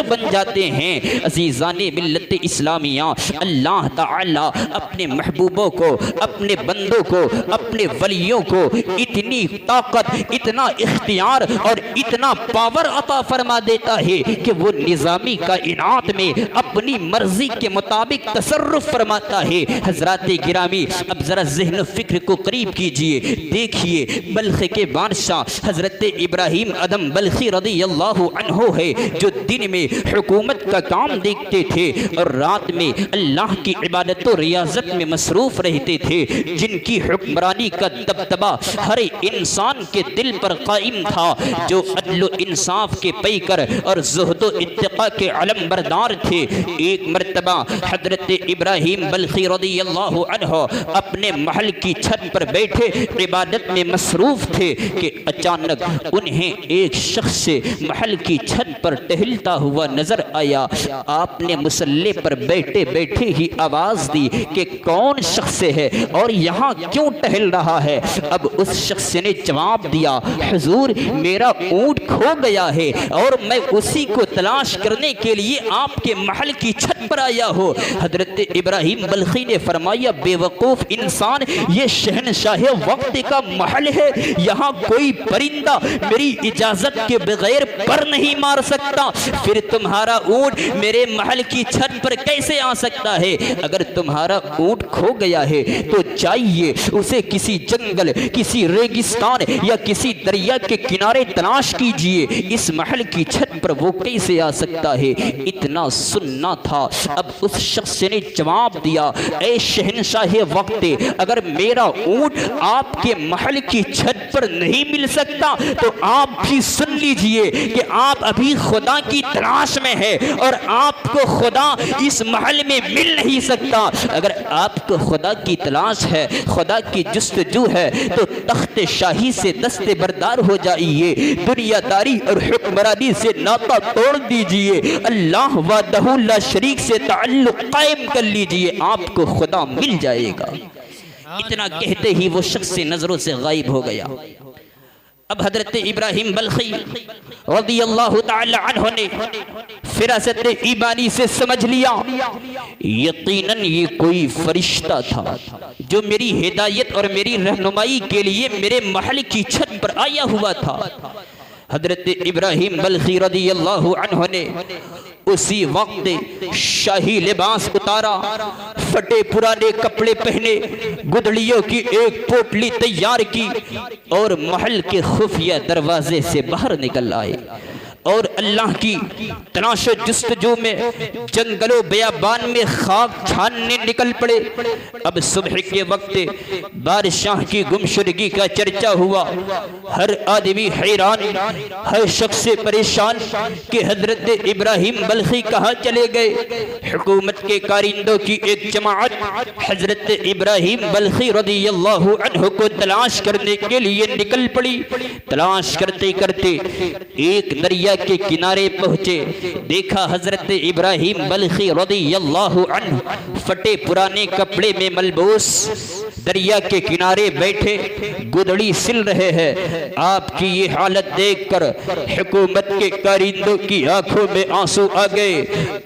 बन जाते हैं। अज़ीज़ाने मिल्लत इस्लामिया, अल्लाह ताला अपने महबूबों को, अपने बंदों को, अपने वलियों को इतनी ताकत, इतना इख्तियार और इतना पावर अता फरमा देता है कि वो निज़ामी कायनात में अपनी मर्जी के मुताबिक तसर्रुफ फरमाता है। हज़रात गिरामी, अब ज़रा ज़हन फ़िक्र को करीब कीजिए, देखिए बल्ख के बादशाह हज़रत इब्राहीम अदम बल्खी रज़ियल्लाहु अन्हु है, जो दिन में हुकूमत का काम देखते थे और रात में अल्लाह की इबादत और रियाजत में मसरूफ़ रहते थे, जिनकी हुक्मरानी का दबदबा हर इंसान के दिल पर कायम था, जो अदल इंसाफ के पैकर और ज़ुहद व इत्तिक़ा के अलम बरदार थे। एक मरतबा हज़रत इब्राहीम बल्खी रज़ियल्लाहु अन्हु अपने महल की छत पर बैठे इबादत में मसरूफ़ थे कि अचानक उन्हें एक शख्स से महल की छत पर टहलता हुआ नजर आया। आपने मुसल्ले पर बैठे बैठे ही आवाज दी कि कौन शख्स है और यहाँ क्यों टहल रहा है। अब उस शख्स ने जवाब दिया, हुजूर मेरा ऊंट खो गया है और मैं उसी को तलाश करने के लिए आपके महल की छत पर आया हूँ। हजरत इब्राहीम बल्खी ने फरमाया, बेवकूफ इंसान, ये शहनशाह वक्त का महल है, यहाँ कोई परिंदा मेरी इजाजत के बगैर पर नहीं मार सकता, फिर तुम्हारा ऊंट मेरे महल की छत पर कैसे आ सकता है। अगर तुम्हारा ऊंट खो गया है तो चाहिए उसे किसी जंगल, किसी रेगिस्तान या किसी दरिया के किनारे तलाश कीजिए, इस महल की छत पर वो कैसे आ सकता है। इतना सुनना था। अब उस शख्स ने जवाब दिया, ऐ शहनशाह वक्त, अगर मेरा ऊंट आपके महल की छत पर नहीं मिल सकता तो आप भी सुन लीजिए कि आप अभी खुदा की तलाश में है और आपको खुदा इस महल में मिल नहीं सकता। अगर आपको खुदा की तलाश है, खुदा की जुस्तजू है, तो तख्त शाही से दस्ते बरदार हो जाइए, दुनियादारी और हुक्मरानी से नाता तोड़ दीजिए, अल्लाह वहदहू ला शरीक से ताल्लुक कायम कर लीजिए, आपको खुदा मिल जाएगा। इतना कहते ही वो शख्स से नजरों से गायब हो गया। अब हजरत इब्राहीम बल्खी रज़ियल्लाहु ताला अन्हु ने फिरासत ईमानी से समझ लिया, यकीनन ये कोई फरिश्ता था जो मेरी हिदायत और मेरी रहनुमाई के लिए मेरे महल की छत पर आया हुआ था। हजरत इब्राहीम बल्खी रज़ियल्लाहु अन्हु ने उसी वक्त शाही लिबास उतारा, फटे पुराने कपड़े पहने, गुदड़ियों की एक पोटली तैयार की और महल के खुफिया दरवाजे से बाहर निकल आए और अल्लाह की तलाश जुस्तजू में जंगलों बयाबान में खाक छानने निकल पड़े। अब सुबह के वक्त बादशाह की गुमशुदगी का चर्चा हुआ। हर आदमी हैरान, हर शख्स परेशान कि हजरत इब्राहीम बल्खी कहाँ चले गए। हुकूमत के कारिंदों की एक जमाअत हजरत इब्राहीम बल्खी रज़ियल्लाहु अन्हु को तलाश करने के लिए निकल पड़ी। तलाश करते करते एक दरिया के किनारे पहुंचे, देखा हजरत इब्राहीम बल्खी रज़ियल्लाहु अन्हु फटे पुराने कपड़े में मलबूस दरिया के किनारे बैठे गुदड़ी सिल रहे हैं। आपकी ये हालत देखकर हुकूमत के कारिंदों की आंखों में आंसू आ गए।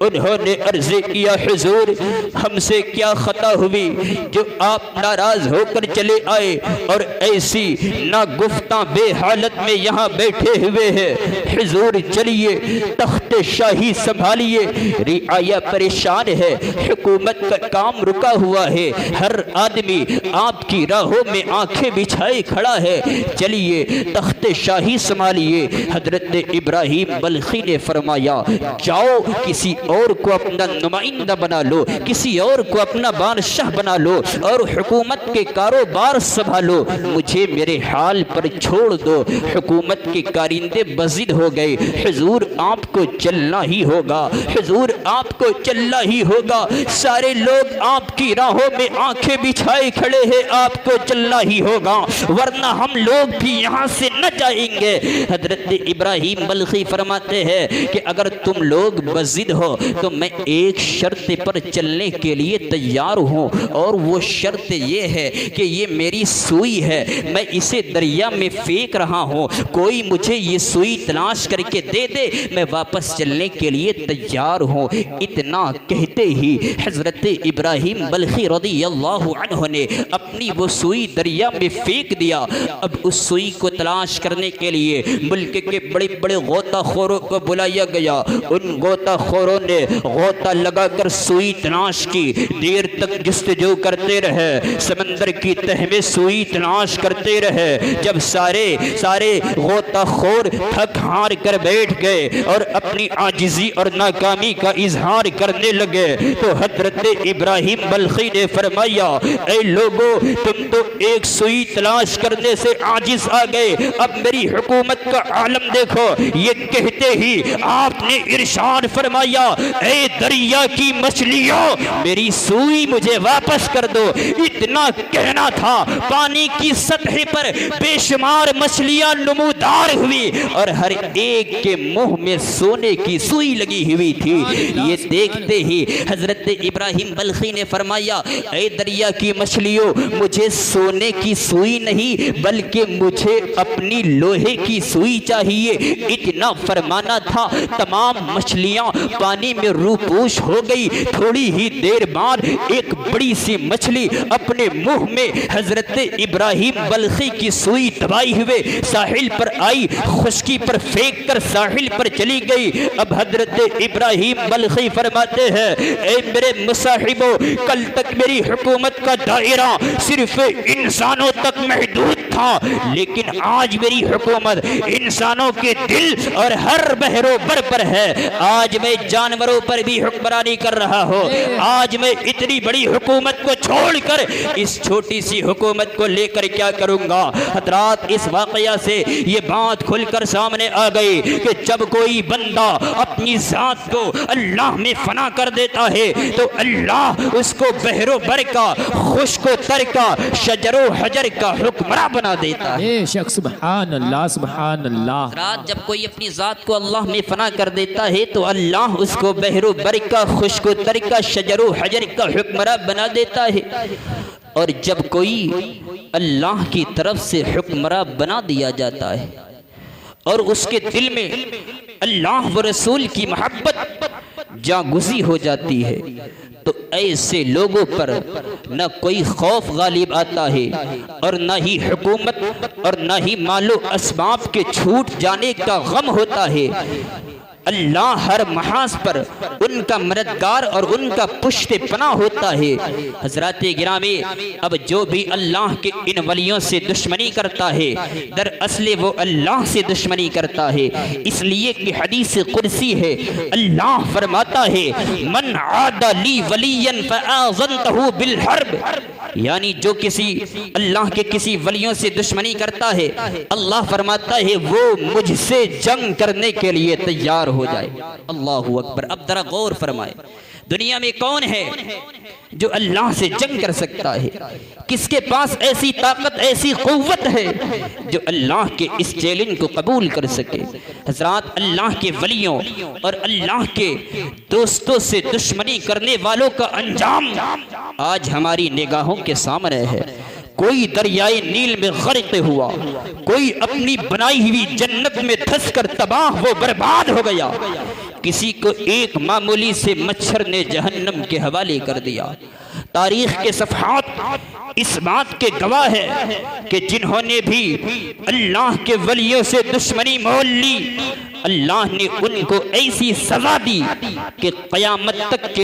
उन्होंने अर्ज किया, हुजूर हमसे क्या खता हुई जो आप नाराज होकर चले आए और ऐसी नागुफ्ता बेहालत में यहाँ बैठे हुए हैं। हुजूर चलिए, तख्त शाही संभालिए, रियाया परेशान है, हुकूमत का काम रुका हुआ है, हर आदमी आपकी राहों में आंखें बिछाए खड़ा है, चलिए तख्त शाही संभालिए। हजरत इब्राहीम बल्खी ने फरमाया, जाओ किसी और को अपना नुमाइंदा बना लो, किसी और को अपना बादशाह बना लो और हुकूमत के कारोबार संभालो, मुझे मेरे हाल पर छोड़ दो। हुकूमत के कारिंदे बज़िद हो गए, हुजूर आपको चलना ही होगा, हुजूर आपको चलना ही होगा। सारे लोग आपकी राहों में आंखें बिछाए खड़े खड़े हैं आपको चलना ही होगा, वरना हम लोग भी यहाँ से न जाएंगे। हजरत इब्राहिम बल्खी फरमाते हैं कि अगर तुम लोग बज़िद हो तो मैं एक शर्त पर चलने के लिए तैयार हूँ, और वो शर्त ये है कि ये मेरी सुई है, मैं इसे दरिया में फेंक रहा हूँ, कोई मुझे ये सुई तलाश करके दे दे, मैं वापस चलने के लिए तैयार हूँ। इतना कहते ही हजरत इब्राहिम बल्खी रज़ियल्लाहु अन्हु ने अपनी वो सुई दरिया में फेंक दिया। अब उस सुई को तलाश करने के लिए मुल्क के बड़े बड़े गोताखोरों को बुलाया गया। उन गोताखोरों ने गोता लगाकर सुई तलाश की, देर तक जस्तजू करते रहे, समंदर की तह में सुई तलाश करते रहे। जब सारे गोताखोर थक हार कर बैठ गए और अपनी आजिज़ी और नाकामी का इजहार करने लगे तो हजरत इब्राहिम बल्खी ने फरमाया, ऐ लोगों, तुम तो एक सुई तलाश करने से आजिज़ आ गए, अब मेरी हुकूमत का आलम देखो। ये कहते ही आपने इरशाद फरमाया, ऐ दरिया की मछलियों, मेरी सुई मुझे वापस कर दो। इतना कहना था, पानी की सतह पर बेशुमार मछलियां नमूदार हुई और हर एक के मुंह में सोने की सुई लगी हुई थी। ये देखते ही हजरत इब्राहिम बल्खी ने फरमाया, ऐ दरिया की मछलियों, मुझे सोने की सुई नहीं बल्कि मुझे अपनी लोहे की सुई चाहिए। इतना फरमाना था, तमाम मछलियां पानी में रूपोश हो गई। थोड़ी ही देर बाद एक बड़ी सी मछली अपने मुंह में हजरत इब्राहिम बल्खी की सुई दबाई हुए साहिल पर आई, खुश्की पर फेंक कर साहिल पर चली गई। अब हजरत इब्राहिम बल्खी फरमाते हैं, ऐ मेरे मुसाहिबों, कल तक मेरी हुकूमत का दायरा सिर्फ इंसानों तक महदूद था, लेकिन आज मेरी हुकूमत इंसानों के दिल और हर बहरो बर पर है। आज मैं जानवरों पर भी हुक्मरानी कर रहा हूँ। आज मैं इतनी बड़ी हुकूमत को छोड़कर इस छोटी सी हुकूमत को लेकर क्या करूँगा। हजरात, इस वाकया से ये बात खुलकर सामने आ गई कि जब कोई बंदा अपनी जात को अल्लाह में फना कर देता है तो अल्लाह उसको बहरो बर का, खुश्को तर का, शजरो हजर का हुक्मरान बना देता है। सुभान अल्लाह, सुभान अल्लाह। रात जब कोई अपनी जात को अल्लाह में फना कर देता है तो अल्लाह उसको बहरो बर का, खुश्को तर का, शजरो हजर का हुक्मरान बना देता है। और जब कोई अल्लाह की तरफ से हुक्मरान बना दिया जाता है और उसके दिल में अल्लाह व रसूल की मोहब्बत जागुज़ी हो जाती है तो ऐसे लोगों पर न कोई खौफ गालिब आता है और न ही हुकूमत और न ही मालो असबाब के छूट जाने का गम होता है। अल्लाह हर महाज पर उनका मददगार और उनका पुश्ते पनाह होता है। हजरात गिरामी, अब जो भी अल्लाह के इन वलियों से दुश्मनी करता है दरअसल वो अल्लाह से दुश्मनी करता है। इसलिए कि हदीस कुर्सी है, अल्लाह फरमाता है, मन आदा ली वलियन फआज़नतहु बिल हर्ब, यानी जो किसी अल्लाह के किसी वलियों से दुश्मनी करता है, अल्लाह फरमाता है वो मुझसे जंग करने के लिए तैयार हो जाए। अल्लाहु अकबर। अब जरा गौर फरमाए, दुनिया में कौन है जो अल्लाह से जंग कर सकता है? किसके पास ऐसी ताकत, ऐसी कुव्वत है जो अल्लाह के इस चैलेंज को कबूल कर सके? हज़रात, अल्लाह के वलियों और अल्लाह के दोस्तों से दुश्मनी करने वालों का अंजाम आज हमारी निगाहों के सामने है। कोई दरियाए नील में गर्क हुआ, कोई अपनी बनाई हुई जन्नत में धंस कर तबाह वो बर्बाद हो गया, किसी को एक मामूली से मच्छर ने जहन्नम के हवाले कर दिया। तारीख के सफ़हात इस बात के गवाह है कि जिन्होंने भी अल्लाह के वलियों से दुश्मनी मोल ली, अल्लाह ने उनको ऐसी सजा दी कि क़यामत तक के